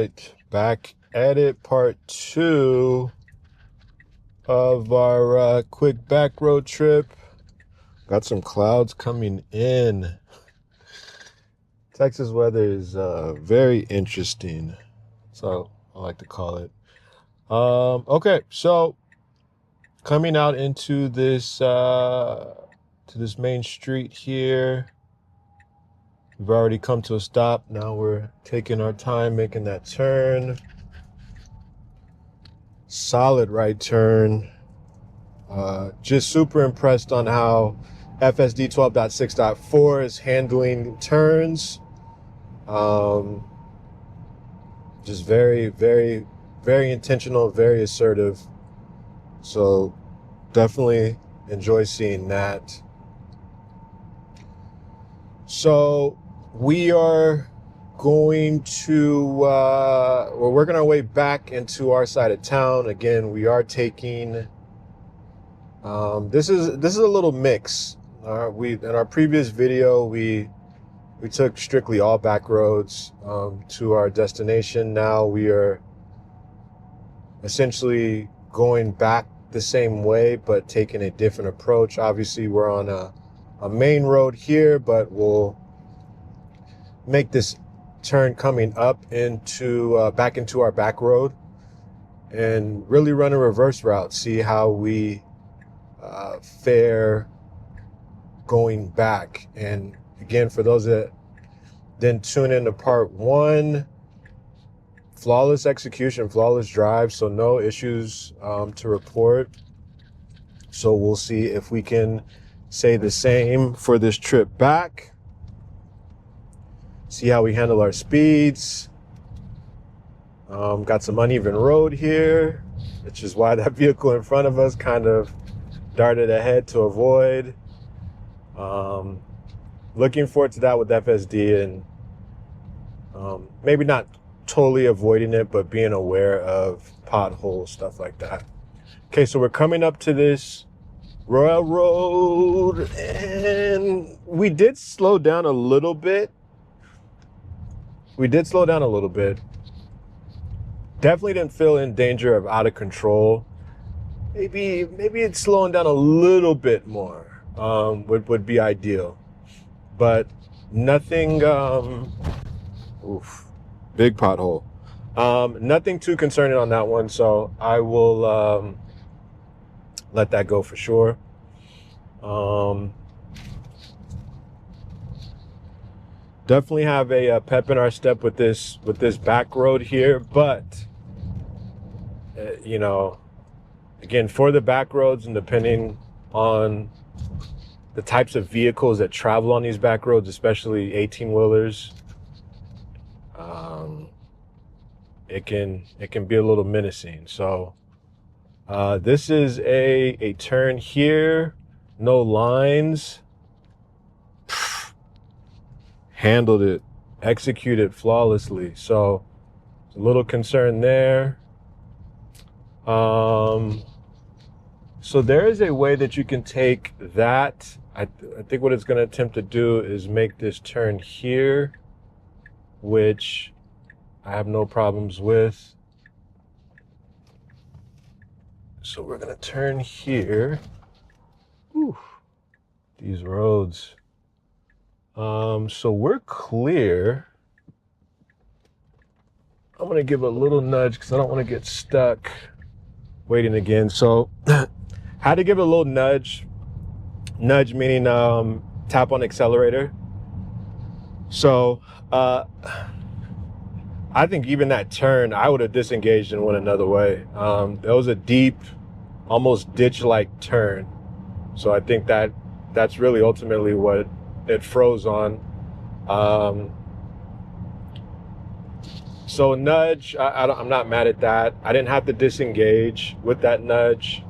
right, back at it, part 2 of our quick back road trip. Got some clouds coming in. Texas weather is very interesting, so I like to call it. Okay, so coming out into this to this main street here. We've already come to a stop. Now we're taking our time making that turn. Solid right turn. Just super impressed on how FSD 12.6.4 is handling turns. Just very, very, very intentional, very assertive. So definitely enjoy seeing that. So we are going to, we're working our way back into our side of town. Again, we are taking, this is a little mix. In our previous video, we took strictly all back roads to our destination. Now we are essentially going back the same way, but taking a different approach. Obviously, we're on a main road here, but we'll make this turn coming up into back into our back road and really run a reverse route, see how we fare going back. And again, for those that didn't tune into part 1, flawless execution, flawless drive, so no issues to report. So we'll see if we can say the same for this trip back. See how we handle our speeds. Got some uneven road here, which is why that vehicle in front of us kind of darted ahead to avoid. Looking forward to that with FSD, and maybe not totally avoiding it, but being aware of potholes, stuff like that. Okay, so we're coming up to this railroad, and we did slow down a little bit. Definitely didn't feel in danger of out of control. Maybe it's slowing down a little bit more would be ideal, but nothing. Big pothole. Nothing too concerning on that one, so I will let that go for sure. Definitely have a pep in our step with this back road here, but you know, again, for the back roads and depending on the types of vehicles that travel on these back roads, especially 18-wheelers, it can be a little menacing. So this is a turn here, no lines. Handled it, executed flawlessly. So a little concern there. So there is a way that you can take that. I think what it's going to attempt to do is make this turn here, which I have no problems with. So we're going to turn here. Whew, these roads. So we're clear. I'm going to give a little nudge because I don't want to get stuck waiting again. So had to give it a little nudge. Nudge meaning tap on accelerator. So I think even that turn, I would have disengaged and went another way. That was a deep, almost ditch-like turn. So I think that's really ultimately what it froze on. So nudge, I'm not mad at that. I didn't have to disengage with that nudge.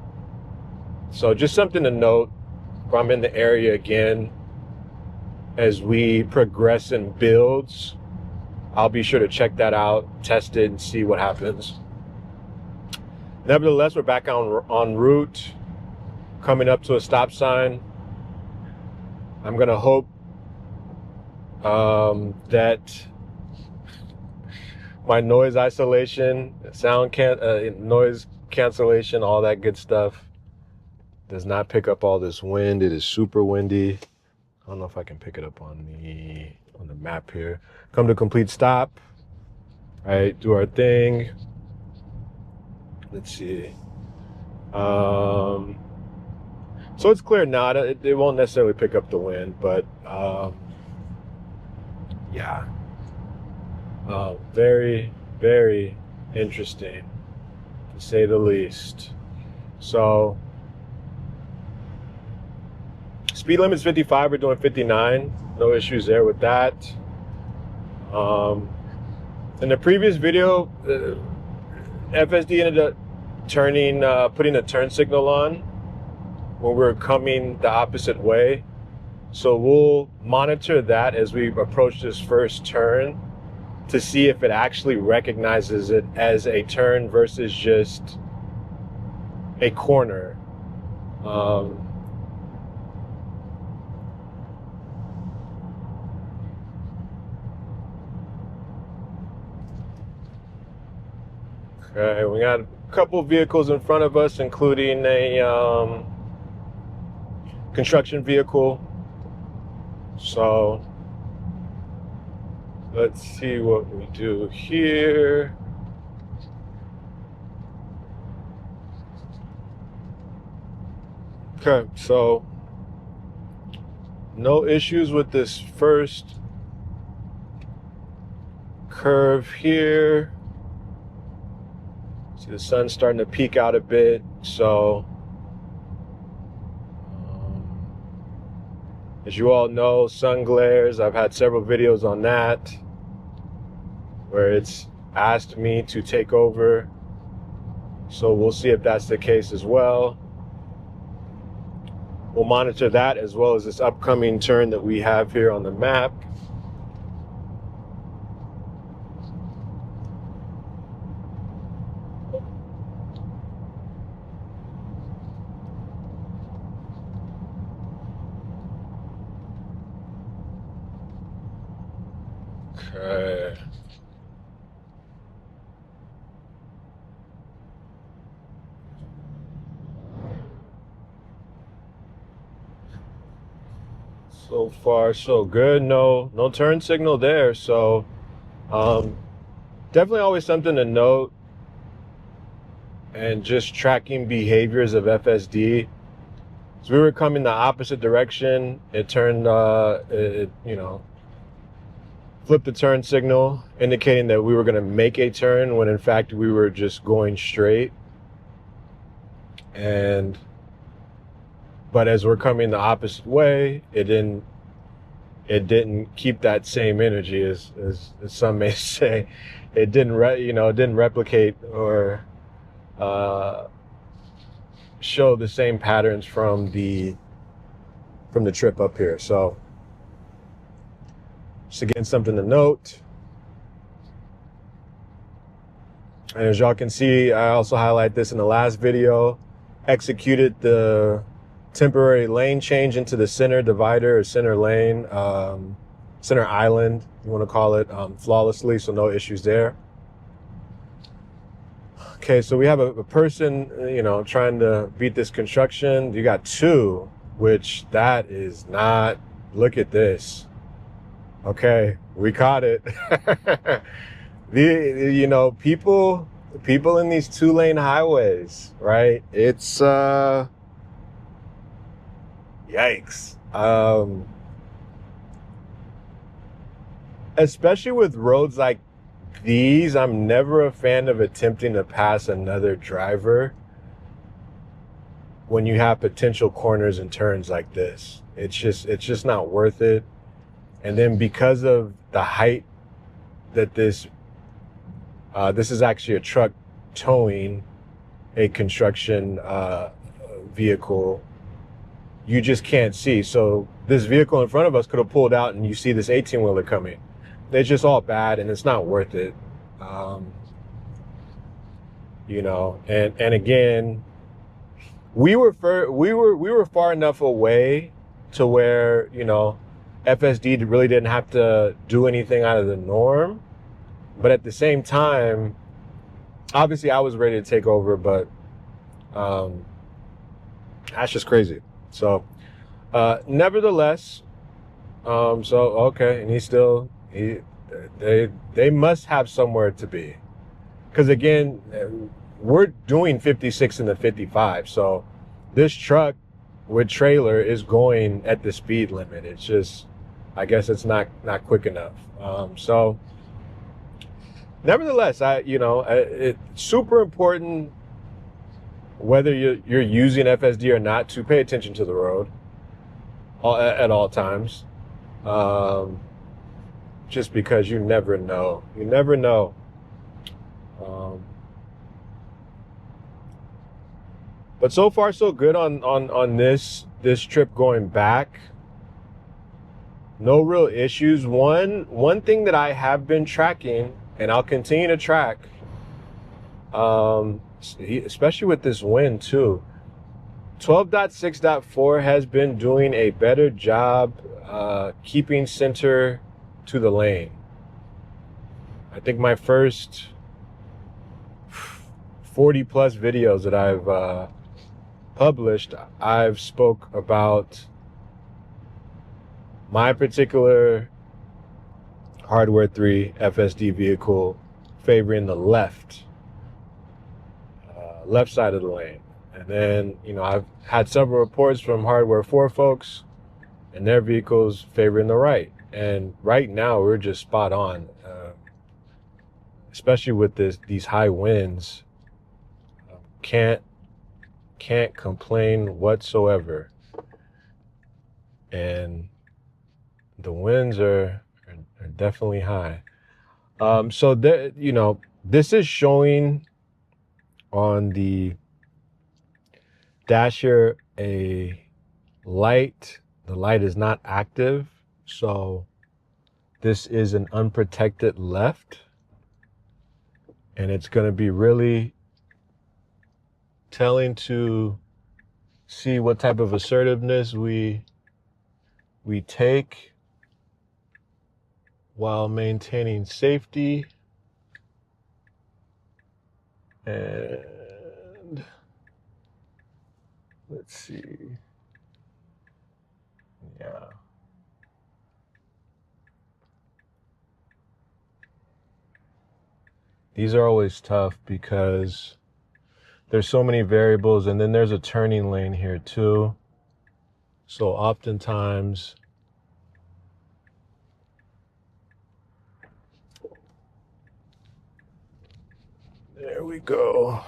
So just something to note if I'm in the area again as we progress in builds. I'll be sure to check that out, test it, and see what happens. Nevertheless, we're back en route, coming up to a stop sign. I'm gonna hope that my noise isolation, noise cancellation, all that good stuff does not pick up all this wind. It is super windy. I don't know if I can pick it up on the map here. Come to complete stop. All right, do our thing. Let's see. So it's clear now. It won't necessarily pick up the wind, but yeah. Very, very interesting, to say the least. So, speed limit's 55, we're doing 59. No issues there with that. In the previous video, FSD ended up putting a turn signal on when we were coming the opposite way. So we'll monitor that as we approach this first turn to see if it actually recognizes it as a turn versus just a corner. Okay, we got a couple vehicles in front of us, including a construction vehicle. So let's see what we do here. Okay, so no issues with this first curve here. See the sun's starting to peek out a bit, so as you all know, sun glares. I've had several videos on that where it's asked me to take over. So we'll see if that's the case as well. We'll monitor that as well as this upcoming turn that we have here on the map. Okay. So far, so good. No turn signal there. So, definitely always something to note. And just tracking behaviors of FSD. So we were coming the opposite direction. It turned, flipped the turn signal, indicating that we were going to make a turn when in fact we were just going straight. But as we're coming the opposite way, it didn't keep that same energy, as some may say. It didn't replicate or show the same patterns from the trip up here. So just again, something to note. And as y'all can see, I also highlight this in the last video, executed the temporary lane change into the center divider or center lane, center island, you want to call it, flawlessly, so no issues there. Okay, so we have a person, trying to beat this construction. You got two, which that is not, look at this. Okay, we caught it. People in these 2-lane highways, right? It's, yikes. Especially with roads like these, I'm never a fan of attempting to pass another driver when you have potential corners and turns like this. It's just not worth it. And then because of the height that this is actually a truck towing a construction vehicle, you just can't see. So this vehicle in front of us could have pulled out and you see this 18-wheeler coming. It's just all bad and it's not worth it. And again, we were far enough away to where, FSD really didn't have to do anything out of the norm. But at the same time, obviously I was ready to take over, but that's just crazy. So nevertheless, so okay, and they must have somewhere to be, because again, we're doing 56 in the 55, so this truck with trailer is going at the speed limit. It's just, I guess it's not quick enough. So nevertheless, it's super important, whether you're using FSD or not, to pay attention to the road at all times. Just because you never know. But so far so good on this trip going back. No real issues. One thing that I have been tracking, and I'll continue to track, especially with this wind too, 12.6.4 has been doing a better job keeping center to the lane. I think my first 40 plus videos that I've published, I've spoke about my particular Hardware 3 FSD vehicle favoring the left side of the lane. And then, I've had several reports from Hardware 4 folks and their vehicles favoring the right. And right now we're just spot on, especially with these high winds. Can't complain whatsoever. And the winds are definitely high. So there, this is showing on the dash here a light. The light is not active, so this is an unprotected left, and it's going to be really telling to see what type of assertiveness we take while maintaining safety. And let's see. Yeah. These are always tough because there's so many variables, and then there's a turning lane here too. So oftentimes there we go.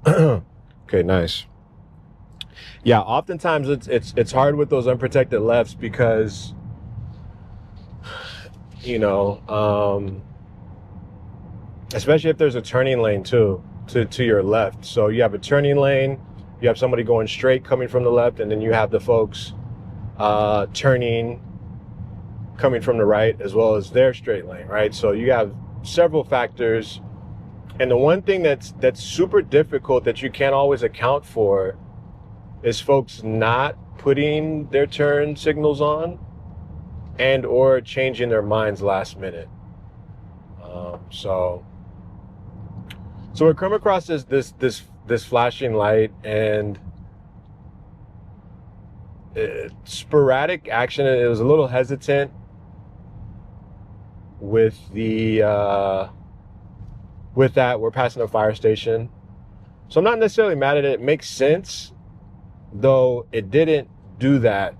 Okay, nice. Yeah, oftentimes it's hard with those unprotected lefts because especially if there's a turning lane too to your left. So you have a turning lane, you have somebody going straight coming from the left, and then you have the folks turning coming from the right, as well as their straight lane, right? So you have several factors, and the one thing that's super difficult that you can't always account for is folks not putting their turn signals on and or changing their minds last minute. So we come across this flashing light, and sporadic action. It was a little hesitant with with that. We're passing a fire station, so I'm not necessarily mad at it. It makes sense, though it didn't do that,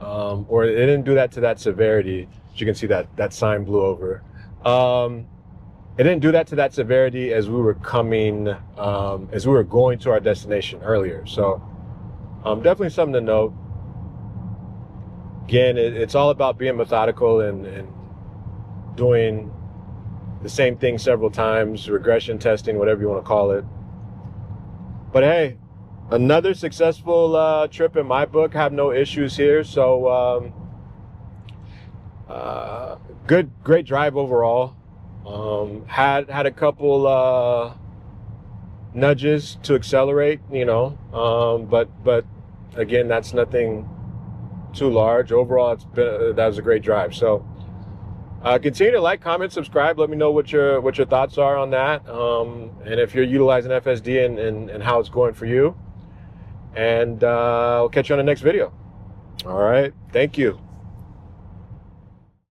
or it didn't do that to that severity. As you can see, that sign blew over. It didn't do that to that severity as we were coming, as we were going to our destination earlier. So definitely something to note. Again, it's all about being methodical and doing the same thing several times, regression testing, whatever you want to call it. But hey, another successful trip in my book. Have no issues here. So great drive overall. Had a couple nudges to accelerate, but again, that's nothing too large. Overall, that was a great drive. So continue to like, comment, subscribe. Let me know what your thoughts are on that, and if you're utilizing FSD and how it's going for you. And I'll catch you on the next video. All right, thank you.